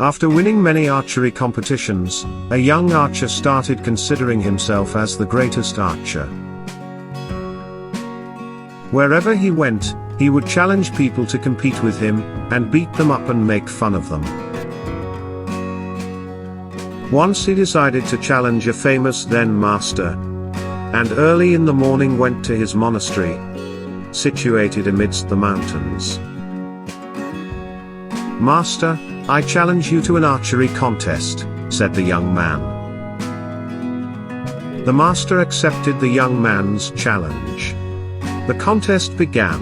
After winning many archery competitions, a young archer started considering himself as the greatest archer. Wherever he went, he would challenge people to compete with him, and beat them up and make fun of them. Once he decided to challenge a famous Zen master, and early in the morning went to his monastery, situated amidst the mountains. "Master, I challenge you to an archery contest," said the young man. The master accepted the young man's challenge. The contest began.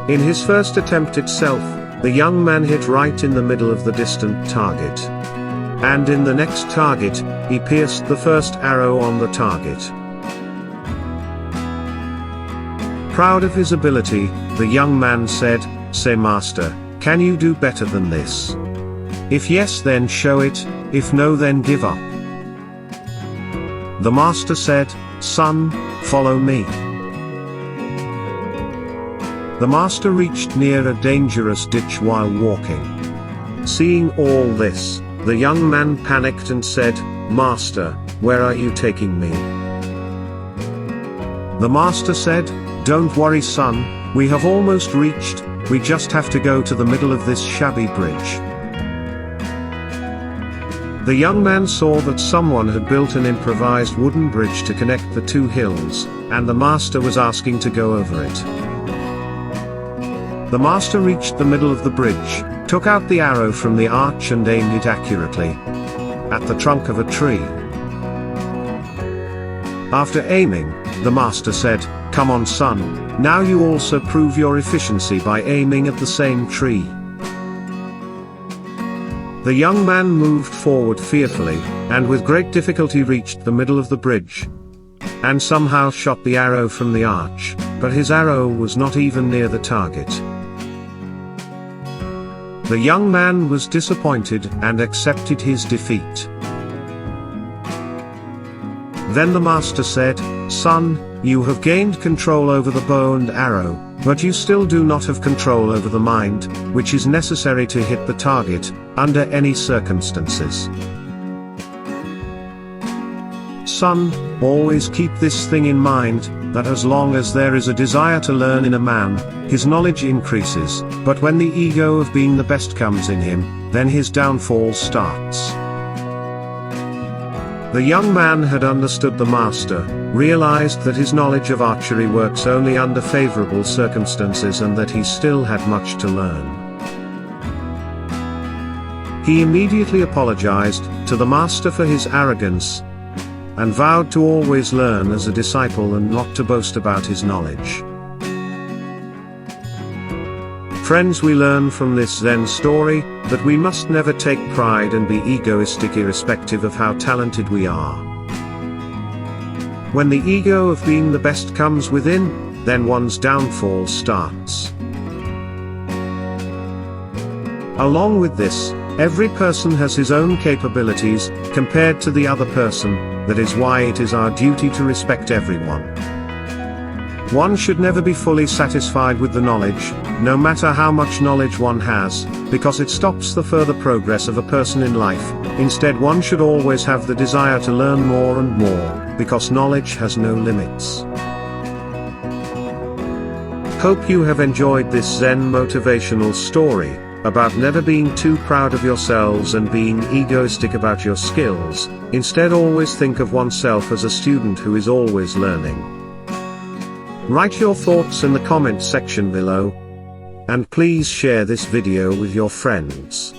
In his first attempt itself, the young man hit right in the middle of the distant target. And in the next target, he pierced the first arrow on the target. Proud of his ability, the young man said, "Say, master, can you do better than this? If yes, then show it, if no, then give up." The master said, "Son, follow me." The master reached near a dangerous ditch while walking. Seeing all this, the young man panicked and said, "Master, where are you taking me?" The master said, "Don't worry, son, we have almost reached, we just have to go to the middle of this shabby bridge." The young man saw that someone had built an improvised wooden bridge to connect the two hills, and the master was asking to go over it. The master reached the middle of the bridge, took out the arrow from the arch and aimed it accurately at the trunk of a tree. After aiming, the master said, "Come on, son, now you also prove your efficiency by aiming at the same tree." The young man moved forward fearfully, and with great difficulty reached the middle of the bridge, and somehow shot the arrow from the arch, but his arrow was not even near the target. The young man was disappointed and accepted his defeat. Then the master said, "Son, you have gained control over the bow and arrow, but you still do not have control over the mind, which is necessary to hit the target, under any circumstances. Son, always keep this thing in mind, that as long as there is a desire to learn in a man, his knowledge increases, but when the ego of being the best comes in him, then his downfall starts." The young man had understood the master, realized that his knowledge of archery works only under favorable circumstances and that he still had much to learn. He immediately apologized to the master for his arrogance, and vowed to always learn as a disciple and not to boast about his knowledge. Friends, we learn from this Zen story that we must never take pride and be egoistic irrespective of how talented we are. When the ego of being the best comes within, then one's downfall starts. Along with this, every person has his own capabilities, compared to the other person. That is why it is our duty to respect everyone. One should never be fully satisfied with the knowledge, no matter how much knowledge one has, because it stops the further progress of a person in life. Instead, one should always have the desire to learn more and more, because knowledge has no limits. Hope you have enjoyed this Zen motivational story about never being too proud of yourselves and being egoistic about your skills. Instead, always think of oneself as a student who is always learning. Write your thoughts in the comment section below, and please share this video with your friends.